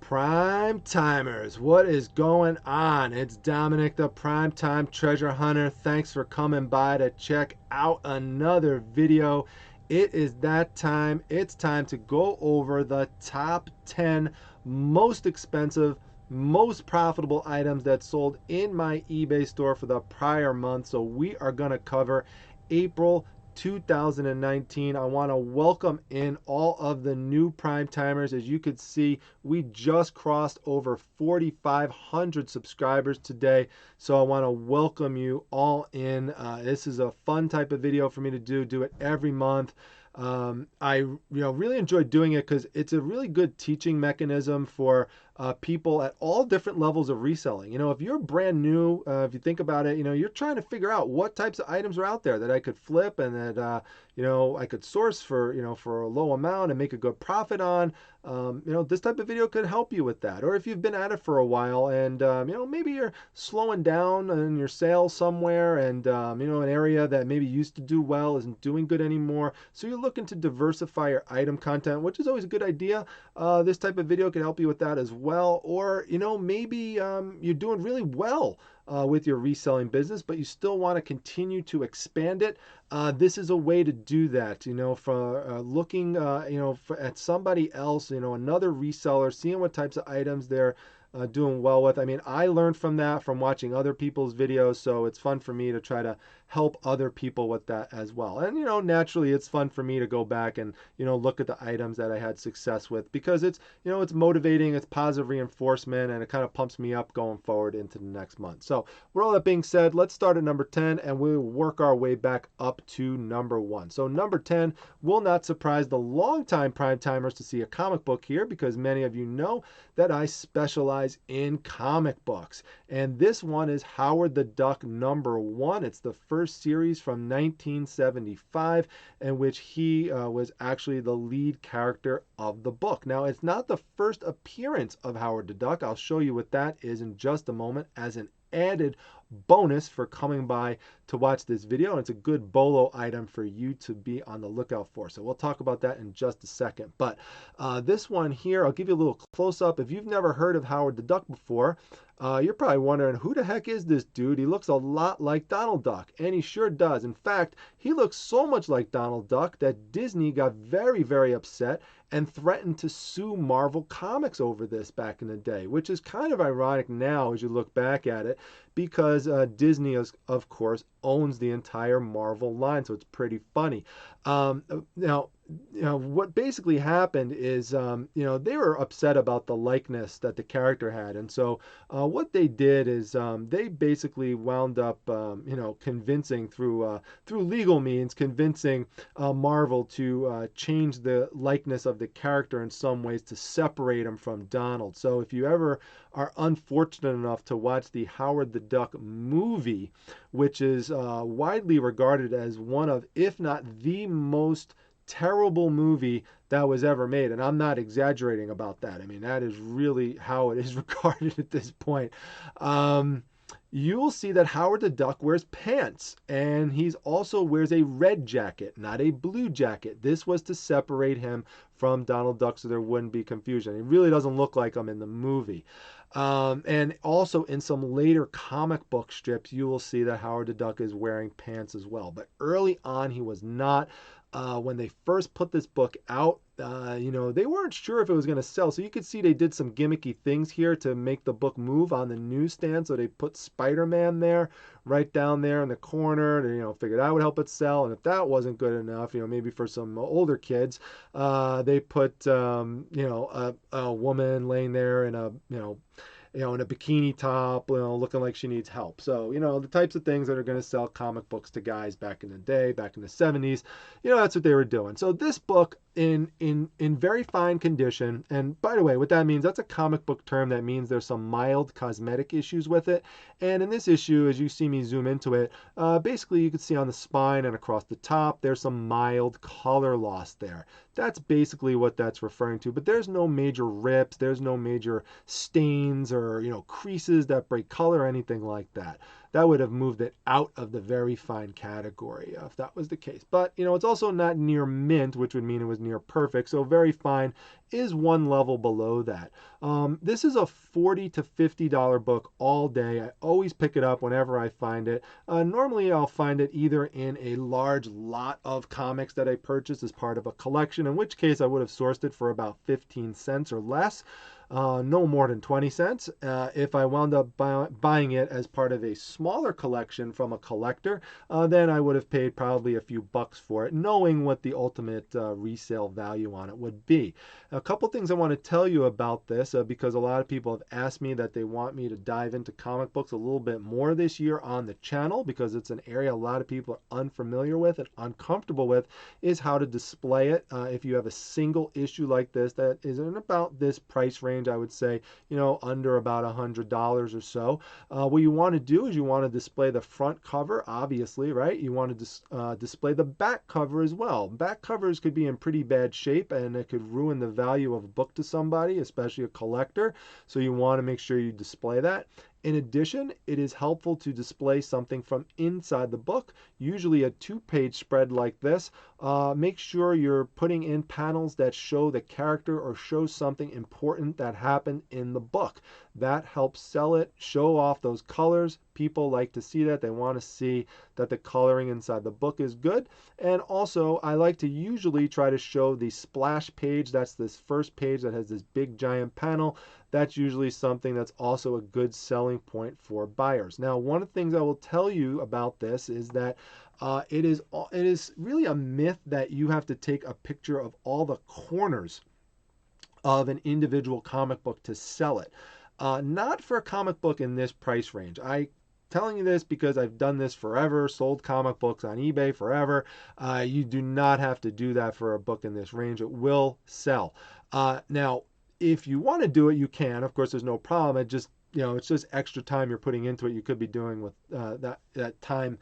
Prime timers, what is going on? It's Dominic, the Primetime Treasure Hunter. Thanks for coming by to check out another video. It is that time. It's time to go over the top 10 most expensive, most profitable items that sold in my eBay store for the prior month. So we are going to cover April 2019. I want to welcome in all of the new prime timers. As you could see, we just crossed over 4,500 subscribers today. So I want to welcome you all in. This is a fun type of video for me to do it every month. I really enjoy doing it because it's a really good teaching mechanism for people at all different levels of reselling. If you're brand new, if you think about it, you're trying to figure out what types of items are out there that I could flip and that I could source for for a low amount and make a good profit on. This type of video could help you with that. Or if you've been at it for a while and maybe you're slowing down in your sales somewhere, and an area that maybe used to do well isn't doing good anymore, so you're looking to diversify your item content, which is always a good idea. This type of video can help you with that as well. Or maybe you're doing really well with your reselling business, but you still want to continue to expand it. This is a way to do that. For looking at somebody else, another reseller, seeing what types of items they're doing well with. I mean, I learned from that from watching other people's videos, so it's fun for me to try to help other people with that as well. And naturally, it's fun for me to go back and look at the items that I had success with, because it's it's motivating, it's positive reinforcement, and it kind of pumps me up going forward into the next month. So with all that being said, let's start at number 10 and we'll work our way back up to number 1. So number 10 will not surprise the longtime prime timers to see a comic book here, because many of you know that I specialize in comic books. And this one is Howard the Duck number 1. It's the first series from 1975, in which he was actually the lead character of the book. Now, it's not the first appearance of Howard the Duck. I'll show you what that is in just a moment as an added bonus for coming by to watch this video, and it's a good bolo item for you to be on the lookout for. So we'll talk about that in just a second. But this one here, I'll give you a little close-up. If you've never heard of Howard the Duck before, you're probably wondering, who the heck is this dude? He looks a lot like Donald Duck, and he sure does. In fact, he looks so much like Donald Duck that Disney got very, very upset and threatened to sue Marvel Comics over this back in the day, which is kind of ironic now as you look back at it, because Disney, of course, owns the entire Marvel line, so it's pretty funny. Now, what basically happened is, they were upset about the likeness that the character had, and so what they did is they basically wound up, convincing through legal means, convincing Marvel to change the likeness of the character in some ways to separate him from Donald. So if you ever are unfortunate enough to watch the Howard the Duck movie, which is widely regarded as one of, if not the most terrible movie that was ever made, and I'm not exaggerating about that. I mean, that is really how it is regarded at this point. You will see that Howard the Duck wears pants, and he also wears a red jacket, not a blue jacket. This was to separate him from Donald Duck so there wouldn't be confusion. He really doesn't look like him in the movie. And also in some later comic book strips, you will see that Howard the Duck is wearing pants as well. But early on, he was not. When they first put this book out, they weren't sure if it was going to sell. So you could see they did some gimmicky things here to make the book move on the newsstand. So they put Spider-Man there, right down there in the corner. They, figured that would help it sell. And if that wasn't good enough, maybe for some older kids, they put, a woman laying there in a, in a bikini top, looking like she needs help. So, the types of things that are going to sell comic books to guys back in the day, back in the 70s, that's what they were doing. So this book in very fine condition, and by the way, what that means, that's a comic book term that means there's some mild cosmetic issues with it. And in this issue, as you see me zoom into it, basically you can see on the spine and across the top, there's some mild color loss there. That's basically what that's referring to, but there's no major rips, there's no major stains or creases that break color or anything like that. that would have moved it out of the very fine category if that was the case. But, you know, it's also not near mint, which would mean it was near perfect. So very fine is one level below that. This is a $40 to $50 book all day. I always pick it up whenever I find it. Normally I'll find it either in a large lot of comics that I purchased as part of a collection, in which case I would have sourced it for about 15 cents or less. No more than 20 cents. If I wound up buying it as part of a smaller collection from a collector, then I would have paid probably a few bucks for it, knowing what the ultimate resale value on it would be. A couple things I want to tell you about this, because a lot of people have asked me that they want me to dive into comic books a little bit more this year on the channel, because it's an area a lot of people are unfamiliar with and uncomfortable with, is how to display it. If you have a single issue like this that is in about this price range, I would say, you know, under about $100 or so. What you want to do is you want to display the front cover, obviously, right? You want to display the back cover as well. Back covers could be in pretty bad shape, and it could ruin the value of a book to somebody, especially a collector. So you want to make sure you display that. In addition, it is helpful to display something from inside the book, usually a 2-page spread like this. Make sure you're putting in panels that show the character or show something important that happened in the book. That helps sell it, show off those colors. People like to see that. They want to see that the coloring inside the book is good. And also, I like to usually try to show the splash page. That's this first page that has this big giant panel. That's usually something that's also a good selling point for buyers. Now, one of the things I will tell you about this is that it is really a myth that you have to take a picture of all the corners of an individual comic book to sell it. Not for a comic book in this price range. I'm telling you this because I've done this forever, sold comic books on eBay forever. You do not have to do that for a book in this range. It will sell. Now, if you want to do it, you can. Of course, there's no problem. It just, you know, it's just extra time you're putting into it. You could be doing with that time,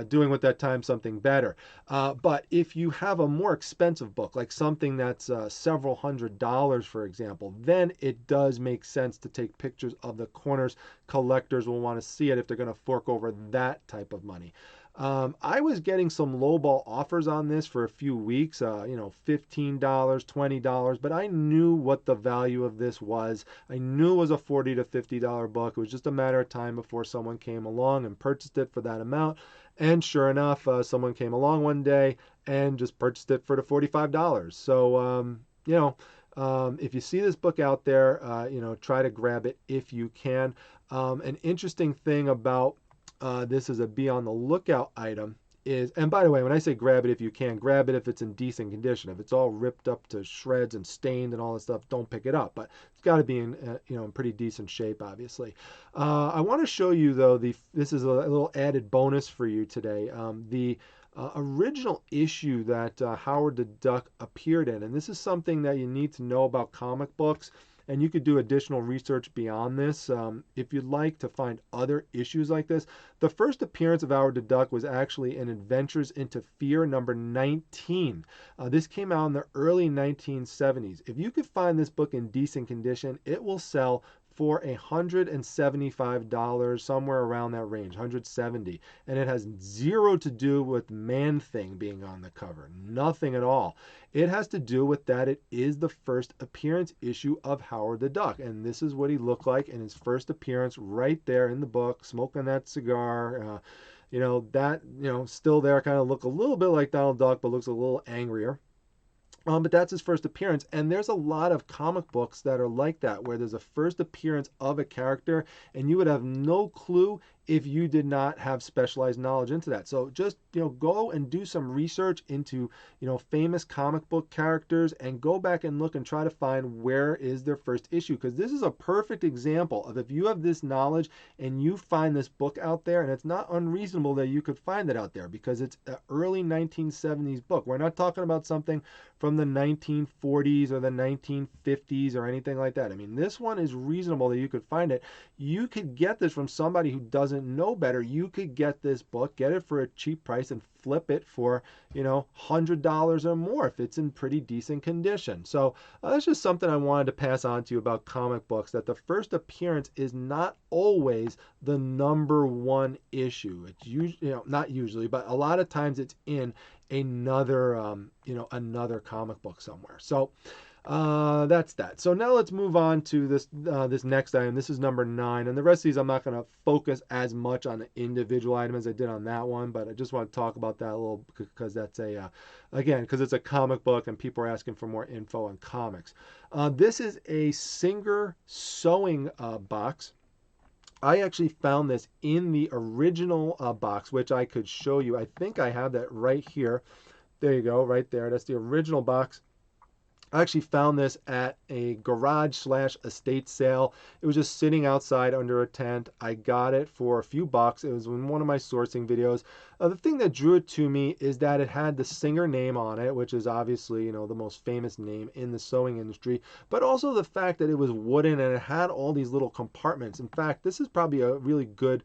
doing with that time something better. But if you have a more expensive book, like something that's several $100s, for example, then it does make sense to take pictures of the corners. Collectors will want to see it if they're going to fork over that type of money. I was getting some lowball offers on this for a few weeks, you know, $15, $20, but I knew what the value of this was. I knew it was a $40 to $50 book. It was just a matter of time before someone came along and purchased it for that amount. And sure enough, someone came along one day and just purchased it for the $45. So, you know, if you see this book out there, you know, try to grab it if you can. An interesting thing about this is a be on the lookout item is, and by the way, when I say grab it if you can, grab it if it's in decent condition. If it's all ripped up to shreds and stained and all this stuff, don't pick it up. But it's got to be in, you know, in pretty decent shape, obviously. I want to show you though, this is a little added bonus for you today. The original issue that Howard the Duck appeared in, and this is something that you need to know about comic books. And you could do additional research beyond this if you'd like to find other issues like this. The first appearance of Howard the Duck was actually in Adventures into Fear number 19. This came out in the early 1970s. If you could find this book in decent condition, it will sell for $175, somewhere around that range, $170. And it has zero to do with Man-Thing being on the cover. Nothing at all. It has to do with that it is the first appearance issue of Howard the Duck. And this is what he looked like in his first appearance right there in the book, smoking that cigar. You know, that, you know, still there, kind of look a little bit like Donald Duck, but looks a little angrier. But that's his first appearance, and there's a lot of comic books that are like that, where there's a first appearance of a character, and you would have no clue if you did not have specialized knowledge into that. So just, you know, go and do some research into, you know, famous comic book characters and go back and look and try to find where is their first issue, because this is a perfect example of if you have this knowledge and you find this book out there, and it's not unreasonable that you could find it out there because it's an early 1970s book. We're not talking about something from the 1940s or the 1950s or anything like that. I mean, this one is reasonable that you could find it. You could get this from somebody who doesn't doesn't know better, you could get this book, get it for a cheap price, and flip it for, $100 or more if it's in pretty decent condition. So that's just something I wanted to pass on to you about comic books, that the first appearance is not always the number one issue. It's usually, not usually, but a lot of times it's in another, another comic book somewhere. So that's that. So now let's move on to this next item. This is number 9, and the rest of these I'm not going to focus as much on the individual item as I did on that one, but I just want to talk about that a little because that's again, because it's a comic book and people are asking for more info on comics. This is a Singer sewing box. I actually found this in the original box, which I could show you. I think I have that right here. There you go, right there. That's the original box. I actually found this at a garage/estate sale. It was just sitting outside under a tent. I got it for a few bucks. It was in one of my sourcing videos. The thing that drew it to me is that it had the Singer name on it, which is obviously, the most famous name in the sewing industry, but also the fact that it was wooden and it had all these little compartments. In fact, this is probably a really good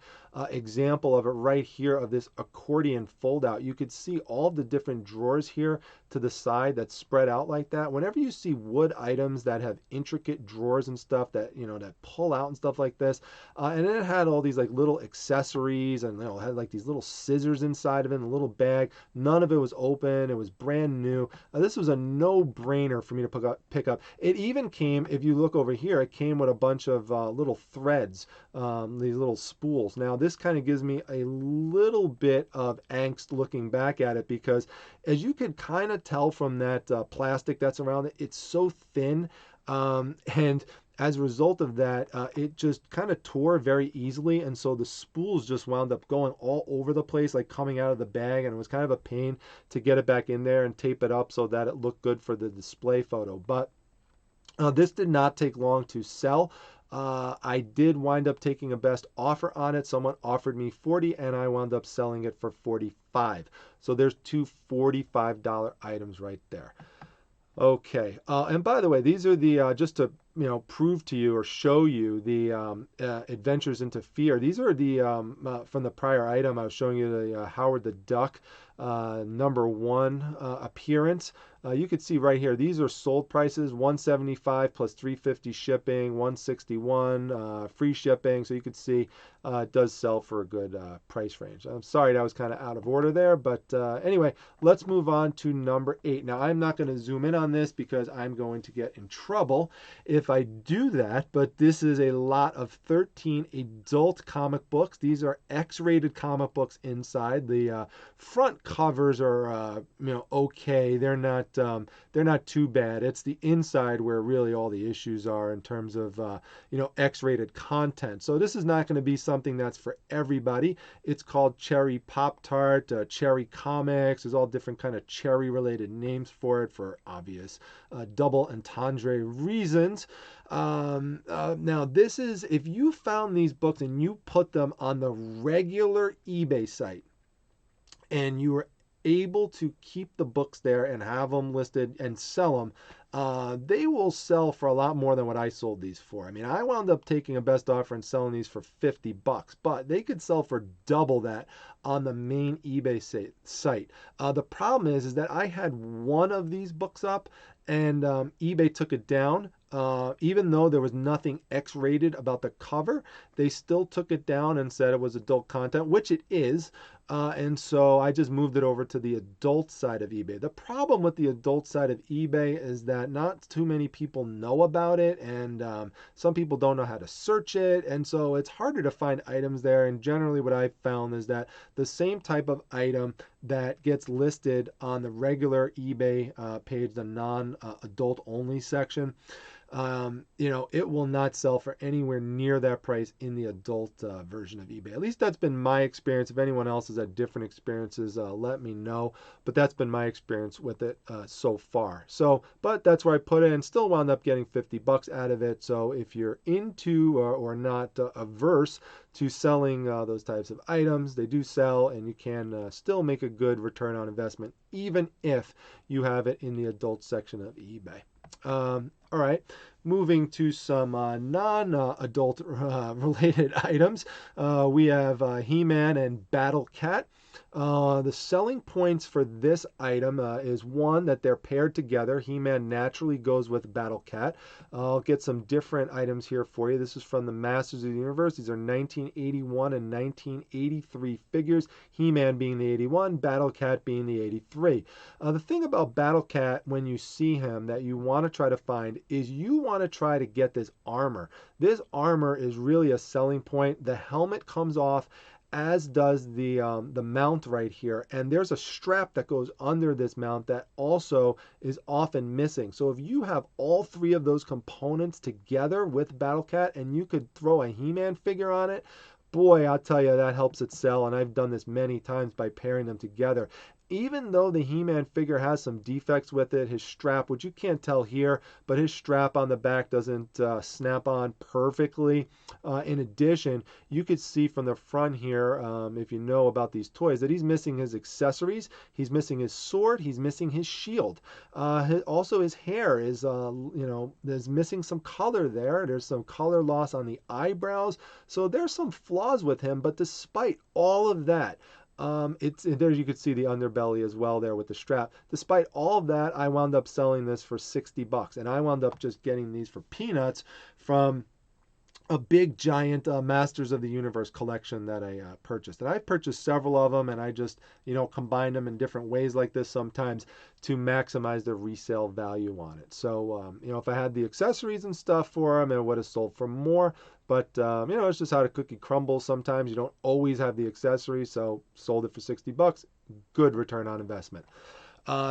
example of it right here, of this accordion fold out. You could see all the different drawers here to the side that spread out like that. Whenever you see wood items that have intricate drawers and stuff that, that pull out and stuff like this, and then it had all these like little accessories, and it had like these little scissors inside of it, and a little bag. None of it was open. It was brand new. This was a no-brainer for me to pick up. It even came, if you look over here, it came with a bunch of little threads, these little spools. Now this kind of gives me a little bit of angst looking back at it, because as you could kind of tell from that plastic that's around it, it's so thin, and as a result of that, it just kind of tore very easily, and so the spools just wound up going all over the place, like coming out of the bag, and it was kind of a pain to get it back in there and tape it up so that it looked good for the display photo. But this did not take long to sell. I did wind up taking a best offer on it. Someone offered me 40 and I wound up selling it for 45. So there's two $45 items right there. Okay, and by the way, these are the, just to, prove to you or show you the Adventures into Fear. These are the, from the prior item, I was showing you the Howard the Duck number 1 appearance. You could see right here, these are sold prices, $175 plus $350 shipping, $161 free shipping. So you could see it does sell for a good price range. I'm sorry that was kind of out of order there, but anyway, let's move on to number 8. Now, I'm not going to zoom in on this because I'm going to get in trouble if I do that, but this is a lot of 13 adult comic books. These are X-rated comic books inside. The front covers are, okay. They're not too bad. It's the inside where really all the issues are in terms of, X-rated content. So this is not going to be something that's for everybody. It's called Cherry Pop-Tart, Cherry Comics. There's all different kind of cherry-related names for it for obvious double entendre reasons. Now, this is, if you found these books and you put them on the regular eBay site, and you were able to keep the books there and have them listed and sell them, they will sell for a lot more than what I sold these for. I mean, I wound up taking a best offer and selling these for 50 bucks, but they could sell for double that on the main eBay site. The problem is that I had one of these books up, and eBay took it down. Even though there was nothing X-rated about the cover, they still took it down and said it was adult content, which it is. And so I just moved it over to the adult side of eBay. The problem with the adult side of eBay is that not too many people know about it, and some people don't know how to search it, and so it's harder to find items there. And generally what I've found is that the same type of item that gets listed on the regular eBay page, the non-adult only section, it will not sell for anywhere near that price in the adult version of eBay. At least that's been my experience. If anyone else has had different experiences, let me know. But that's been my experience with it so far. So, but that's where I put it, and still wound up getting 50 bucks out of it. So if you're into or not averse to selling those types of items, they do sell, and you can still make a good return on investment, even if you have it in the adult section of eBay. All right, moving to some non-adult related items. We have He-Man and Battle Cat. The selling points for this item is one, that they're paired together. He-Man naturally goes with Battle Cat. I'll get some different items here for you. This is from the Masters of the Universe. These are 1981 and 1983 figures. He-Man being the 81, Battle Cat being the 83. The thing about Battle Cat, when you see him, that you want to try to find is you want to try to get this armor. This armor is really a selling point. The helmet comes off, as does the mount right here, and there's a strap that goes under this mount that also is often missing. So if you have all three of those components together with Battle Cat, and you could throw a He-Man figure on it, boy, I'll tell you, that helps it sell. And I've done this many times by pairing them together. Even though the He-Man figure has some defects with it, his strap, which you can't tell here, but his strap on the back doesn't snap on perfectly. In addition, you could see from the front here, if you know about these toys, that he's missing his accessories. He's missing his sword. He's missing his shield. Also, his hair is, there's missing some color there. There's some color loss on the eyebrows. So there's some flaws with him, but despite all of that, there you could see the underbelly as well there with the strap. Despite all of that, I wound up selling this for $60, and I wound up just getting these for peanuts from a big giant Masters of the Universe collection that I purchased. And I purchased several of them, and I just, combined them in different ways like this sometimes to maximize the resale value on it. So, if I had the accessories and stuff for them, it would have sold for more. But, it's just how the cookie crumbles sometimes. You don't always have the accessories, so sold it for $60. Good return on investment.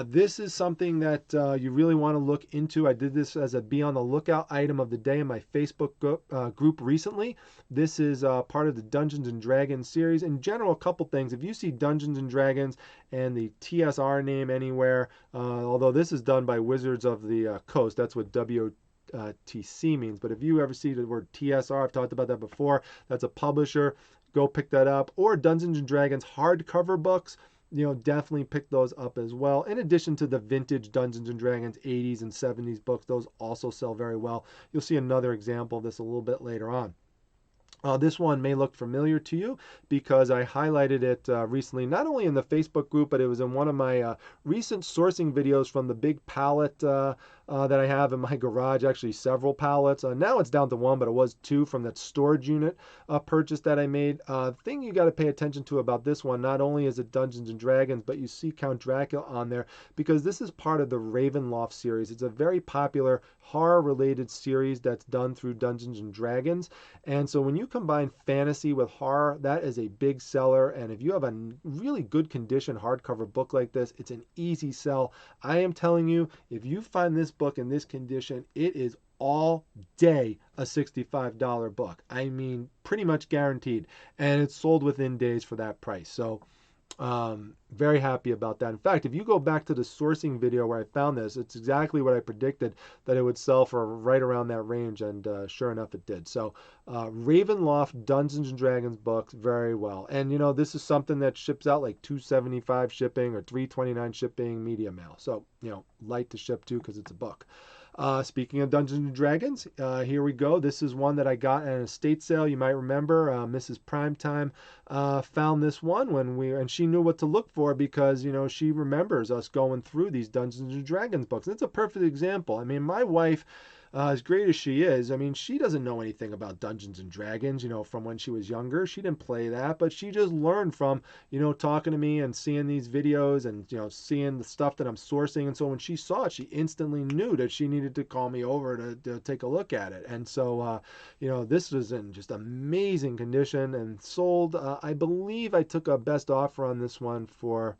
This is something that you really want to look into. I did this as a be on the lookout item of the day in my Facebook group recently. This is part of the Dungeons and Dragons series. In general, a couple things. If you see Dungeons and Dragons and the TSR name anywhere, although this is done by Wizards of the Coast, that's what WTC means. But if you ever see the word TSR, I've talked about that before, that's a publisher. Go pick that up. Or Dungeons and Dragons hardcover books. Definitely pick those up as well. In addition to the vintage Dungeons and Dragons 80s and 70s books, those also sell very well. You'll see another example of this a little bit later on. This one may look familiar to you because I highlighted it recently, not only in the Facebook group, but it was in one of my recent sourcing videos from the big pallet that I have in my garage, actually several pallets. Now it's down to one, but it was two from that storage unit purchase that I made. Thing you got to pay attention to about this one, not only is it Dungeons and Dragons, but you see Count Dracula on there because this is part of the Ravenloft series. It's a very popular horror-related series that's done through Dungeons and Dragons. And so when you combine fantasy with horror, that is a big seller. And if you have a really good condition hardcover book like this, it's an easy sell. I am telling you, if you find this book in this condition, it is all day a $65 book. I mean, pretty much guaranteed. And it's sold within days for that price. So very happy about that. In fact, if you go back to the sourcing video where I found this, it's exactly what I predicted, that it would sell for right around that range, and sure enough it did. So Ravenloft Dungeons and Dragons books, very well. And this is something that ships out like $275 shipping or $329 shipping, media mail. So light to ship too because it's a book. Speaking of Dungeons and Dragons, here we go. This is one that I got at an estate sale. You might remember Mrs. Primetime found this one and she knew what to look for because she remembers us going through these Dungeons and Dragons books. And it's a perfect example. I mean, my wife, as great as she is, I mean, she doesn't know anything about Dungeons and Dragons, from when she was younger. She didn't play that, but she just learned from, talking to me and seeing these videos and, seeing the stuff that I'm sourcing. And so when she saw it, she instantly knew that she needed to call me over to take a look at it. And so, this was in just amazing condition and sold. I believe I took a best offer on this one for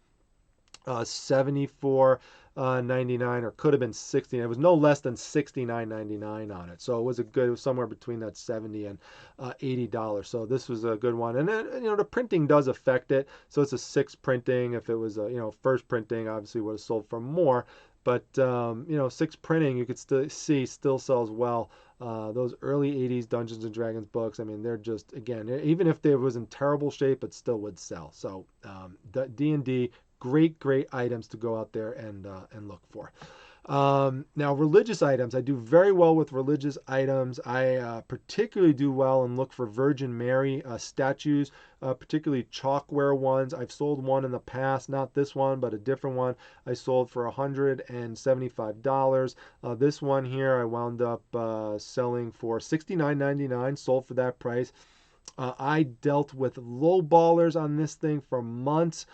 $74.99, or could have been $60. It was no less than $69.99 on it. So it was somewhere between that $70 and $80. So this was a good one. And then, the printing does affect it. So it's a 6 printing. If it was first printing, obviously would have sold for more. But 6 printing, you could still sells well. Those early 80s Dungeons and Dragons books, I mean, they're just, again, even if they was in terrible shape, it still would sell. So D&D, great items to go out there and look for. Now, religious items. I do very well with religious items. I particularly do well and look for Virgin Mary statues, particularly chalkware ones. I've sold one in the past, not this one, but a different one. I sold for $175. This one here I wound up selling for $69.99, sold for that price. I dealt with low ballers on this thing for months.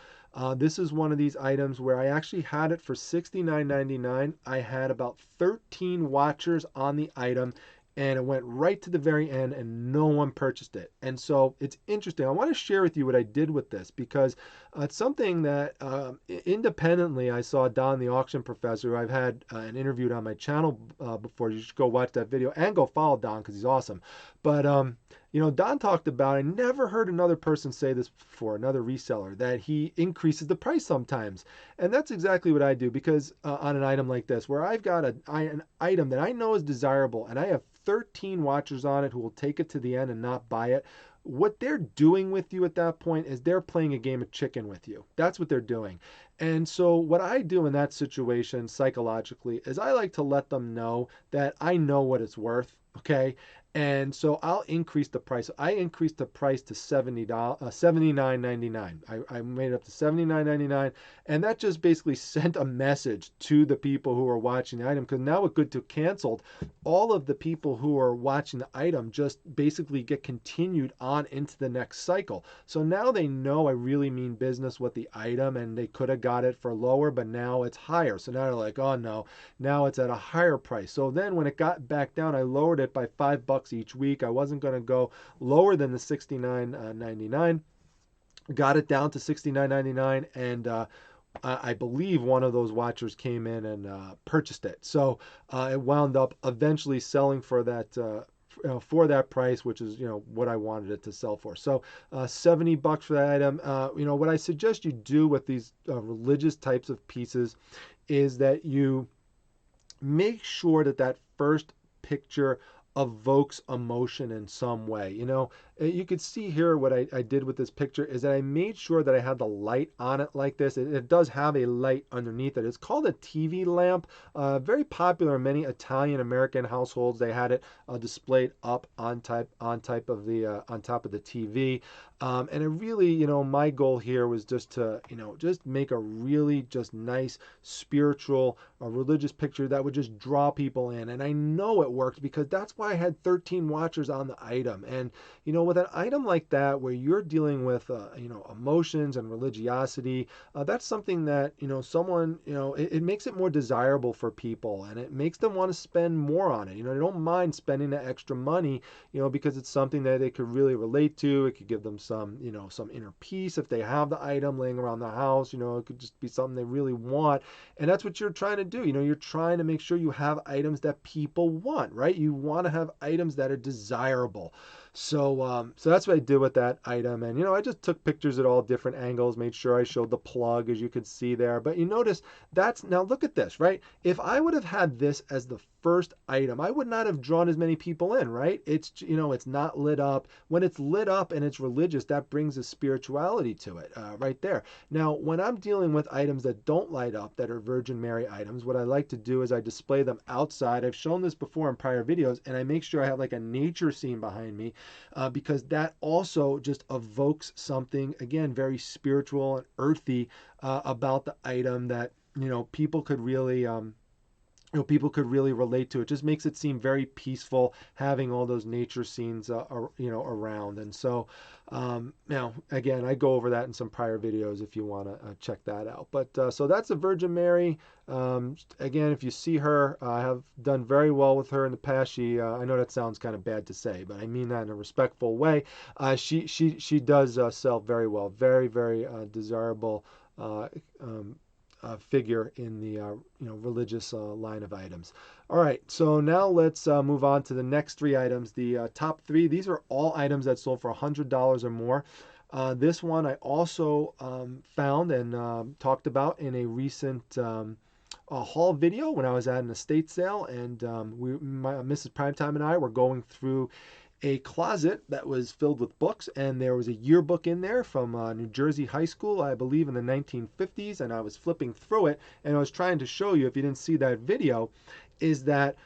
This is one of these items where I actually had it for $69.99. I had about 13 watchers on the item, and it went right to the very end and no one purchased it. And so it's interesting. I want to share with you what I did with this because it's something that independently I saw Don the auction professor, who I've had and interviewed on my channel before. You should go watch that video and go follow Don because he's awesome. But Don talked about, I never heard another person say this before, another reseller, that he increases the price sometimes. And that's exactly what I do because on an item like this, where I've got an item that I know is desirable and I have 13 watchers on it who will take it to the end and not buy it. What they're doing with you at that point is they're playing a game of chicken with you. That's what they're doing. And so what I do in that situation psychologically is I like to let them know that I know what it's worth. Okay. And so I'll increase the price. I increased the price to $79.99. I made it up to $79.99. And that just basically sent a message to the people who are watching the item. Because now with Good to Canceled, all of the people who are watching the item just basically get continued on into the next cycle. So now they know I really mean business with the item, and they could have got it for lower, but now it's higher. So now they're like, oh no, now it's at a higher price. So then when it got back down, I lowered it by $5 each week. I wasn't going to go lower than the $69.99. Got it down to $69.99, and I believe one of those watchers came in and purchased it. So it wound up eventually selling for that. For that price, which is what I wanted it to sell for. So $70 for that item. What I suggest you do with these religious types of pieces is that you make sure that that first picture evokes emotion in some way. You could see here what I did with this picture is that I made sure that I had the light on it like this. It does have a light underneath it. It's called a TV lamp. Very popular in many Italian American households. They had it displayed up on top of the TV. And it really, my goal here was just to, just make a really just nice spiritual, religious picture that would just draw people in. And I know it worked because that's why I had 13 watchers on the item. And, with an item like that, where you're dealing with, emotions and religiosity, that's something that, someone, it makes it more desirable for people, and it makes them want to spend more on it. They don't mind spending the extra money, because it's something that they could really relate to. It could give them some inner peace if they have the item laying around the house. It could just be something they really want. And that's what you're trying to do. You're trying to make sure you have items that people want, right? You want to have items that are desirable. So that's what I did with that item. And, I just took pictures at all different angles, made sure I showed the plug, as you could see there. But you notice now look at this, right? If I would have had this as the first item, I would not have drawn as many people in, right? It's, it's not lit up. When it's lit up and it's religious, that brings a spirituality to it right there. Now, when I'm dealing with items that don't light up, that are Virgin Mary items, what I like to do is I display them outside. I've shown this before in prior videos, and I make sure I have like a nature scene behind me because that also just evokes something, again, very spiritual and earthy about the item that, people could really people could really relate to. It just makes it seem very peaceful having all those nature scenes around. And so again, I go over that in some prior videos if you want to check that out. But so that's a Virgin Mary. Again, if you see her, I have done very well with her in the past. She I know that sounds kind of bad to say, but I mean that in a respectful way. She does sell very well. Very, very desirable figure in the religious line of items. All right, so now let's move on to the next three items. The top three, these are all items that sold for $100 or more. This one I also found and talked about in a recent haul video when I was at an estate sale, and Mrs. Primetime and I were going through a closet that was filled with books, and there was a yearbook in there from New Jersey high school, I believe in the 1950s, and I was flipping through it, and I was trying to show you, if you didn't see that video, is that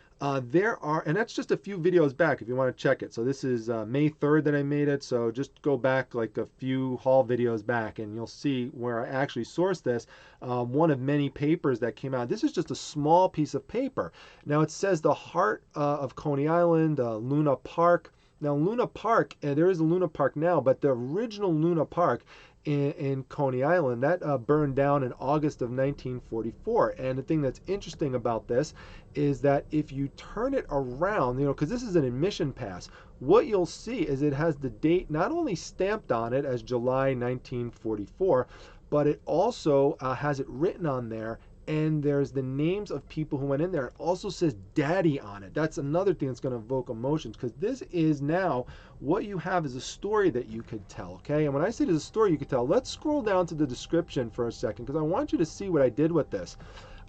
there are, and that's just a few videos back if you want to check it. So this is May 3rd that I made it, so just go back like a few haul videos back and you'll see where I actually sourced this. One of many papers that came out. This is just a small piece of paper. Now it says the heart of Coney Island, Luna Park. Now Luna Park, there is a Luna Park now, but the original Luna Park in Coney Island, that burned down in August of 1944. And the thing that's interesting about this is that if you turn it around, because this is an admission pass, what you'll see is it has the date not only stamped on it as July 1944, but it also has it written on there, and there's the names of people who went in there. It also says daddy on it. That's another thing that's going to evoke emotions, because this is now what you have is a story that you could tell, okay? And when I say there's a story you could tell, let's scroll down to the description for a second, because I want you to see what I did with this.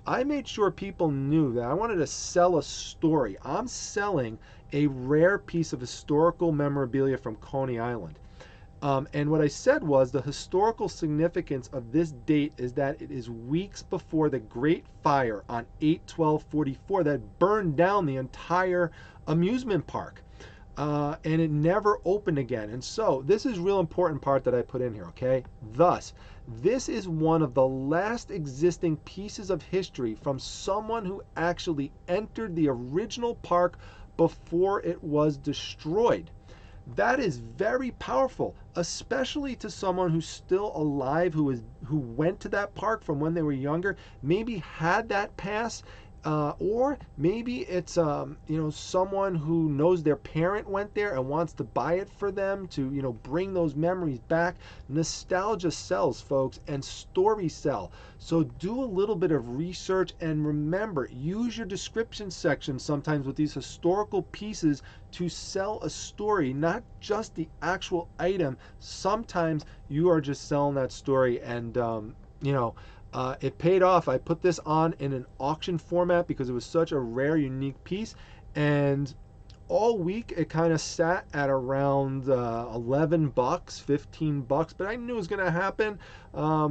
I made sure people knew that I wanted to sell a story. I'm selling a rare piece of historical memorabilia from Coney Island. And what I said was the historical significance of this date is that it is weeks before the Great Fire on 8/12/44 that burned down the entire amusement park. And it never opened again. And so this is a real important part that I put in here, okay? Thus, this is one of the last existing pieces of history from someone who actually entered the original park before it was destroyed. That is very powerful, especially to someone who's still alive, who went to that park from when they were younger, maybe had that pass, or maybe it's someone who knows their parent went there and wants to buy it for them to bring those memories back. Nostalgia sells, folks, and stories sell. So do a little bit of research, and remember, use your description section sometimes with these historical pieces to sell a story, not just the actual item. Sometimes you are just selling that story, and it paid off. I put this on in an auction format because it was such a rare, unique piece, and all week it kind of sat at around 11 bucks, 15 bucks, but I knew it was going to happen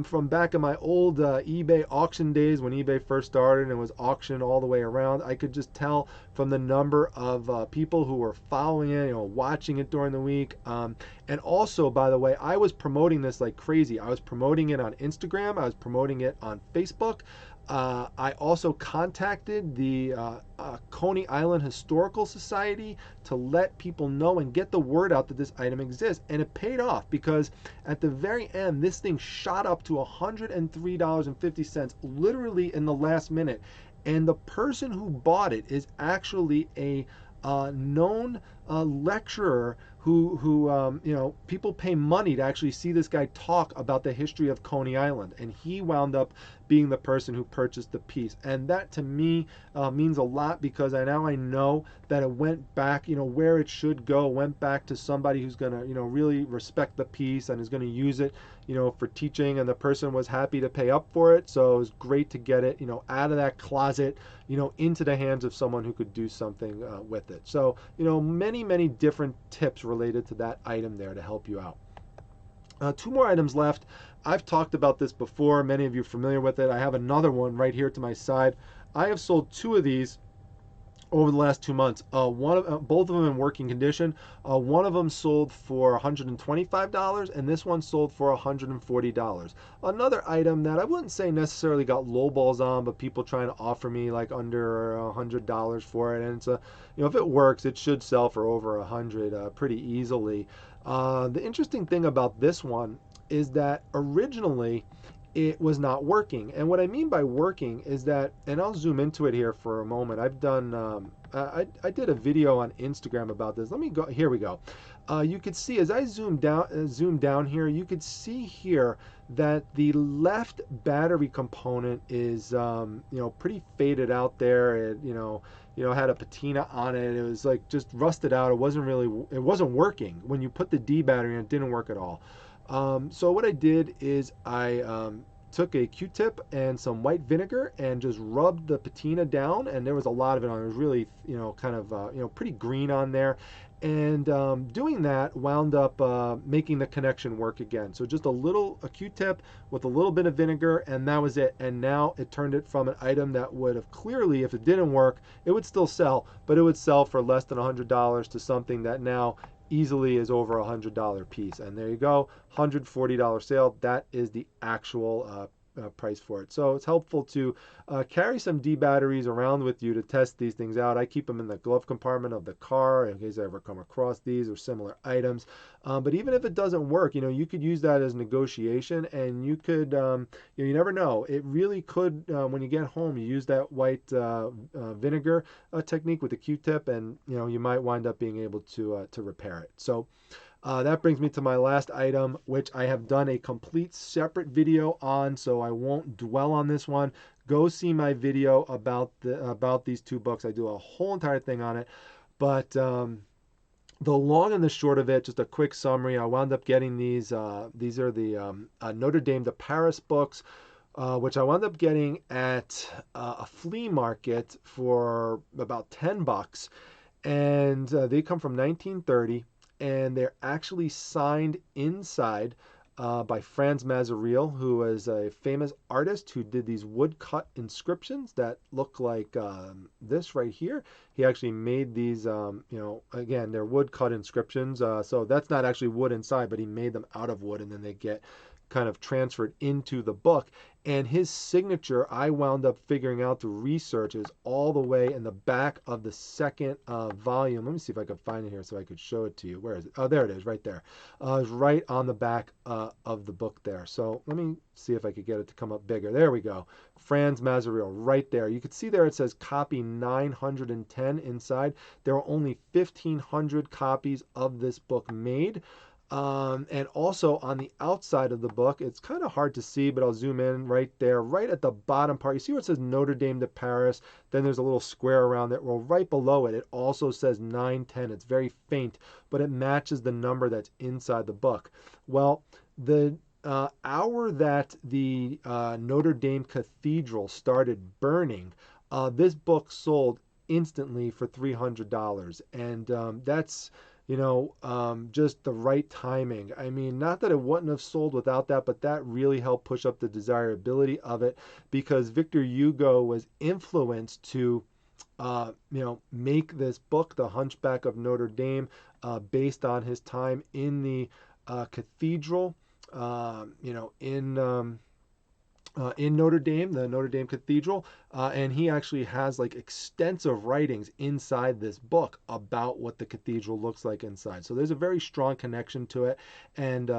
from back in my old eBay auction days when eBay first started and was auctioned all the way around. I could just tell from the number of people who were following it, watching it during the week. And also, by the way, I was promoting this like crazy. I was promoting it on Instagram. I was promoting it on Facebook. I also contacted the Coney Island Historical Society to let people know and get the word out that this item exists. And it paid off, because at the very end, this thing shot up to $103.50, literally in the last minute. And the person who bought it is actually a known lecturer who people pay money to actually see this guy talk about the history of Coney Island, and he wound up being the person who purchased the piece. And that to me means a lot, because now I know that it went back, where it should go, went back to somebody who's gonna really respect the piece and is gonna use it for teaching, and the person was happy to pay up for it. So it was great to get it out of that closet into the hands of someone who could do something with it. So many different tips related to that item there to help you out. Two more items left. I've talked about this before. Many of you are familiar with it. I have another one right here to my side. I have sold two of these over the last 2 months. Both of them in working condition. One of them sold for $125, and this one sold for $140. Another item that I wouldn't say necessarily got low balls on, but people trying to offer me like under $100 for it, and it's if it works, it should sell for over $100 pretty easily. The interesting thing about this one is that originally it was not working. And what I mean by working is that, and I'll zoom into it here for a moment. I've done, I did a video on Instagram about this. Let me go, here we go. You could see as I zoom down here, you could see here that the left battery component is, pretty faded out there. It, had a patina on it. It was like just rusted out. It wasn't working. When you put the D battery in, it didn't work at all. So what I did is I took a Q-tip and some white vinegar and just rubbed the patina down, and there was a lot of it on. It was really, kind of, pretty green on there. And doing that wound up making the connection work again. So just a Q-tip with a little bit of vinegar, and that was it. And now it turned it from an item that would have clearly, if it didn't work, it would still sell, but it would sell for less than $100 to something that now easily is over $100 piece. And there you go, $140 sale. That is the actual price for it. So it's helpful to carry some D batteries around with you to test these things out. I keep them in the glove compartment of the car in case I ever come across these or similar items. But even if it doesn't work, you could use that as negotiation, and you could, you never know. It really could, when you get home, you use that white vinegar technique with the Q-tip, and you might wind up being able to repair it. So that brings me to my last item, which I have done a complete separate video on, so I won't dwell on this one. Go see my video about these two books. I do a whole entire thing on it. But the long and the short of it, just a quick summary. I wound up getting these. These are the Notre Dame de Paris books, which I wound up getting at a flea market for about $10, and they come from 1930. And they're actually signed inside by Franz Mazzaril, who is a famous artist who did these woodcut inscriptions that look like this right here. He actually made these, again, they're woodcut inscriptions. So that's not actually wood inside, but he made them out of wood, and then they get kind of transferred into the book. And his signature, I wound up figuring out through research, is all the way in the back of the second volume. Let me see if I can find it here so I could show it to you. Where is it? Oh, there it is, right there. It's right on the back of the book there. So let me see if I could get it to come up bigger. There we go. Franz Mazzaril, right there. You can see there it says copy 910 inside. There are only 1,500 copies of this book made. And also on the outside of the book, it's kind of hard to see, but I'll zoom in right there, right at the bottom part. You see where it says Notre Dame de Paris? Then there's a little square around it. Well, right below it, it also says 910. It's very faint, but it matches the number that's inside the book. Well, the hour that the Notre Dame Cathedral started burning, this book sold instantly for $300. And that's just the right timing. I mean, not that it wouldn't have sold without that, but that really helped push up the desirability of it, because Victor Hugo was influenced to, make this book, The Hunchback of Notre Dame, based on his time in the cathedral, in Notre Dame, the Notre Dame Cathedral, and he actually has like extensive writings inside this book about what the cathedral looks like inside. So there's a very strong connection to it, and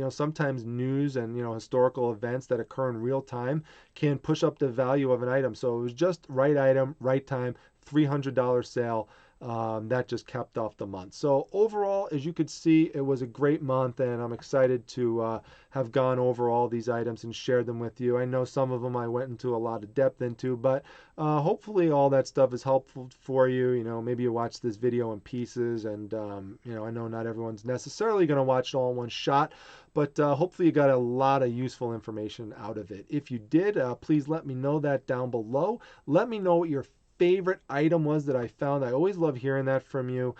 sometimes news and historical events that occur in real time can push up the value of an item. So it was just right item, right time, $300 sale. That just capped off the month. So overall, as you could see, it was a great month, and I'm excited to have gone over all these items and shared them with you. I know some of them I went into a lot of depth into, but hopefully all that stuff is helpful for you. Maybe you watch this video in pieces, and I know not everyone's necessarily going to watch it all in one shot, but hopefully you got a lot of useful information out of it. If you did, please let me know that down below. Let me know what your favorite item was that I found. I always love hearing that from you.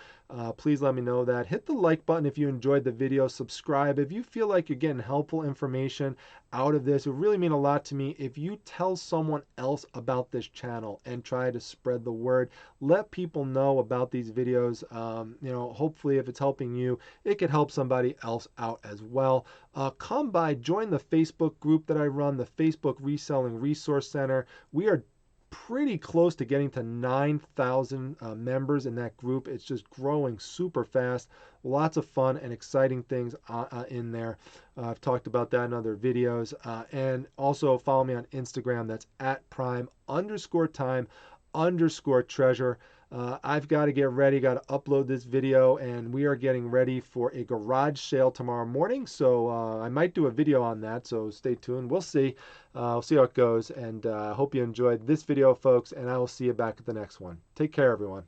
Please let me know that. Hit the like button if you enjoyed the video. Subscribe if you feel like you're getting helpful information out of this. It would really mean a lot to me if you tell someone else about this channel and try to spread the word. Let people know about these videos. Hopefully if it's helping you, it could help somebody else out as well. Come by, join the Facebook group that I run, the Facebook Reselling Resource Center. We are pretty close to getting to 9,000 members in that group. It's just growing super fast. Lots of fun and exciting things in there. I've talked about that in other videos. And also follow me on Instagram. That's at prime_time_treasure. I've got to get ready, got to upload this video, and we are getting ready for a garage sale tomorrow morning. So I might do a video on that, so stay tuned. We'll see. We'll see how it goes, and I hope you enjoyed this video, folks, and I will see you back at the next one. Take care, everyone.